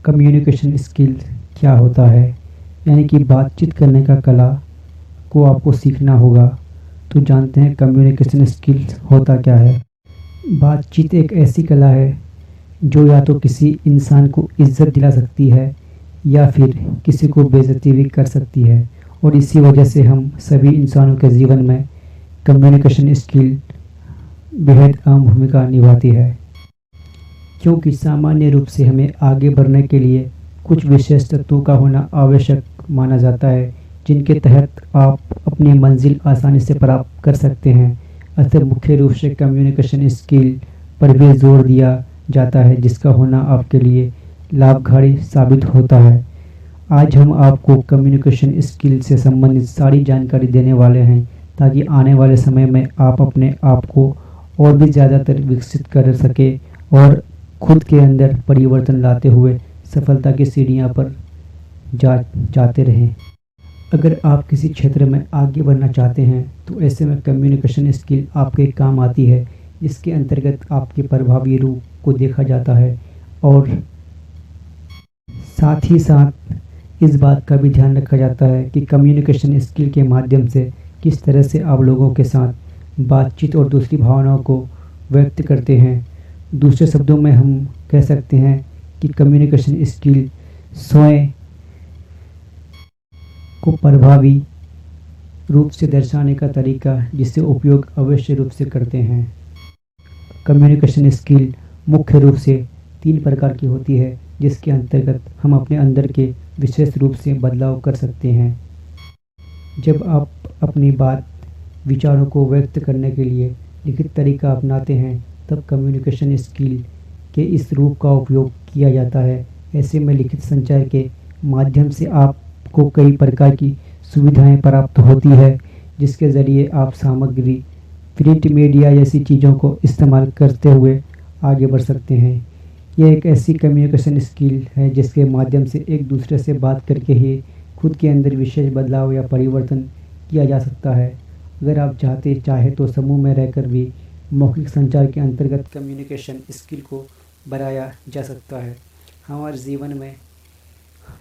Communication skill क्या होता है, यानी कि बातचीत करने का कला को आपको सीखना होगा। तो जानते हैं कम्युनिकेशन स्किल होता क्या है। बातचीत एक ऐसी कला है जो या तो किसी इंसान को इज्जत दिला सकती है या फिर किसी को बेइज्जती भी कर सकती है। और इसी वजह से हम सभी इंसानों के जीवन में कम्युनिकेशन स्किल बेहद अहम भूमिका निभाती है, क्योंकि सामान्य रूप से हमें आगे बढ़ने के लिए कुछ विशेष तत्वों का होना आवश्यक माना जाता है, जिनके तहत आप अपनी मंजिल आसानी से प्राप्त कर सकते हैं। अतः मुख्य रूप से कम्युनिकेशन स्किल पर भी जोर दिया जाता है, जिसका होना आपके लिए लाभकारी साबित होता है। आज हम आपको कम्युनिकेशन स्किल से संबंधित सारी जानकारी देने वाले हैं, ताकि आने वाले समय में आप अपने आप को और भी ज़्यादातर विकसित कर सके और खुद के अंदर परिवर्तन लाते हुए सफलता की सीढ़ियां पर जाते रहें। अगर आप किसी क्षेत्र में आगे बढ़ना चाहते हैं तो ऐसे में कम्युनिकेशन स्किल आपके काम आती है, जिसके अंतर्गत आपके प्रभावी रूप को देखा जाता है और साथ ही साथ इस बात का भी ध्यान रखा जाता है कि कम्युनिकेशन स्किल के माध्यम से किस तरह से आप लोगों के साथ बातचीत और दूसरी भावनाओं को व्यक्त करते हैं। दूसरे शब्दों में हम कह सकते हैं कि कम्युनिकेशन स्किल स्वयं को प्रभावी रूप से दर्शाने का तरीका, जिससे उपयोग अवश्य रूप से करते हैं। कम्युनिकेशन स्किल मुख्य रूप से 3 प्रकार की होती है, जिसके अंतर्गत हम अपने अंदर के विशेष रूप से बदलाव कर सकते हैं। जब आप अपनी बात विचारों को व्यक्त करने के लिए लिखित तरीका अपनाते हैं, तब कम्युनिकेशन स्किल के इस रूप का उपयोग किया जाता है। ऐसे में लिखित संचार के माध्यम से आपको कई प्रकार की सुविधाएं प्राप्त होती है, जिसके ज़रिए आप सामग्री, प्रिंट मीडिया जैसी चीज़ों को इस्तेमाल करते हुए आगे बढ़ सकते हैं। यह एक ऐसी कम्युनिकेशन स्किल है जिसके माध्यम से एक दूसरे से बात करके ही खुद के अंदर विशेष बदलाव या परिवर्तन किया जा सकता है। अगर आप चाहे तो समूह में रहकर भी मौखिक संचार के अंतर्गत कम्युनिकेशन स्किल को बढ़ाया जा सकता है। हमारे जीवन में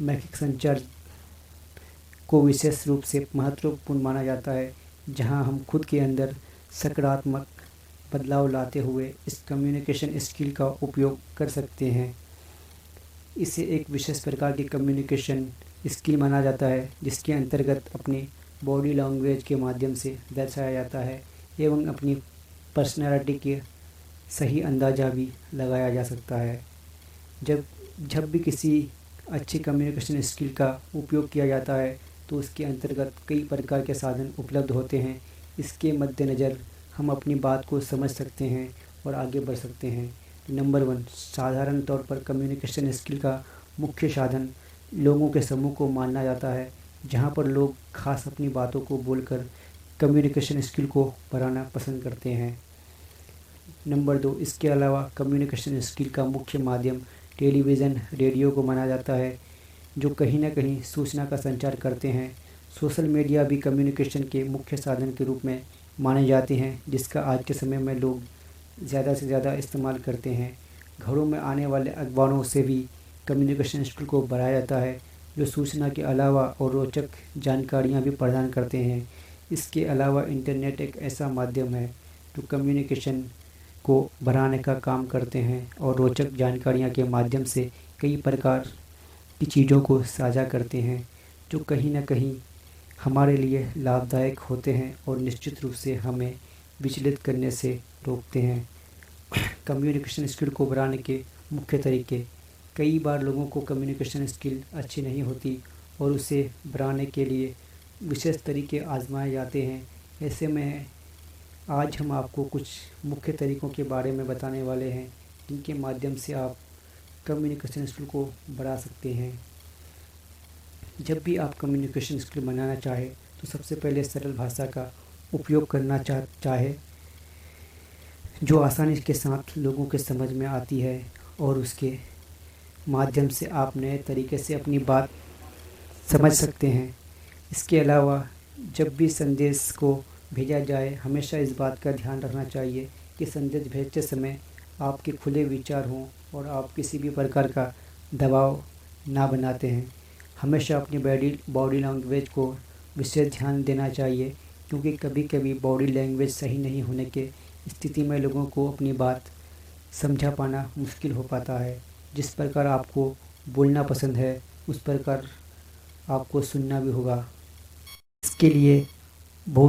मौखिक संचार को विशेष रूप से महत्वपूर्ण माना जाता है, जहां हम खुद के अंदर सकारात्मक बदलाव लाते हुए इस कम्युनिकेशन स्किल का उपयोग कर सकते हैं। इसे एक विशेष प्रकार की कम्युनिकेशन स्किल माना जाता है, जिसके अंतर्गत अपनी बॉडी लैंग्वेज के माध्यम से दर्शाया जाता है एवं अपनी पर्सनैलिटी के सही अंदाज़ा भी लगाया जा सकता है। जब जब भी किसी अच्छी कम्युनिकेशन स्किल का उपयोग किया जाता है तो उसके अंतर्गत कई प्रकार के साधन उपलब्ध होते हैं। इसके मद्देनज़र हम अपनी बात को समझ सकते हैं और आगे बढ़ सकते हैं। नंबर 1, साधारण तौर पर कम्युनिकेशन स्किल का मुख्य साधन लोगों के समूह को माना जाता है, जहां पर लोग खास अपनी बातों को बोलकर कम्युनिकेशन स्किल को बढ़ाना पसंद करते हैं। नंबर 2, इसके अलावा कम्युनिकेशन स्किल का मुख्य माध्यम टेलीविज़न, रेडियो को माना जाता है, जो कहीं ना कहीं सूचना का संचार करते हैं। सोशल मीडिया भी कम्युनिकेशन के मुख्य साधन के रूप में माने जाते हैं, जिसका आज के समय में लोग ज़्यादा से ज़्यादा इस्तेमाल करते हैं। घरों में आने वाले अखबारों से भी कम्युनिकेशन स्किल को बढ़ाया जाता है, जो सूचना के अलावा और रोचक जानकारियाँ भी प्रदान करते हैं। इसके अलावा इंटरनेट एक ऐसा माध्यम है जो कम्युनिकेशन को बढ़ाने का काम करते हैं और रोचक जानकारियाँ के माध्यम से कई प्रकार की चीज़ों को साझा करते हैं, जो कहीं ना कहीं हमारे लिए लाभदायक होते हैं और निश्चित रूप से हमें विचलित करने से रोकते हैं। कम्युनिकेशन स्किल को बढ़ाने के मुख्य तरीके। कई बार लोगों को कम्युनिकेशन स्किल अच्छी नहीं होती और उसे बढ़ाने के लिए विशेष तरीके आजमाए जाते हैं। ऐसे में आज हम आपको कुछ मुख्य तरीकों के बारे में बताने वाले हैं, जिनके माध्यम से आप कम्युनिकेशन स्किल को बढ़ा सकते हैं। जब भी आप कम्युनिकेशन स्किल बनाना चाहें तो सबसे पहले सरल भाषा का उपयोग करना चाहे, जो आसानी के साथ लोगों के समझ में आती है और उसके माध्यम से आप नए तरीके से अपनी बात समझ सकते हैं। इसके अलावा जब भी संदेश को भेजा जाए, हमेशा इस बात का ध्यान रखना चाहिए कि संदेश भेजते समय आपके खुले विचार हों और आप किसी भी प्रकार का दबाव ना बनाते हैं। हमेशा अपनी बॉडी लैंग्वेज को विशेष ध्यान देना चाहिए, क्योंकि कभी कभी बॉडी लैंग्वेज सही नहीं होने के स्थिति में लोगों को अपनी बात समझा पाना मुश्किल हो पाता है। जिस प्रकार आपको बोलना पसंद है, उस प्रकार आपको सुनना भी होगा। इसके लिए बहुत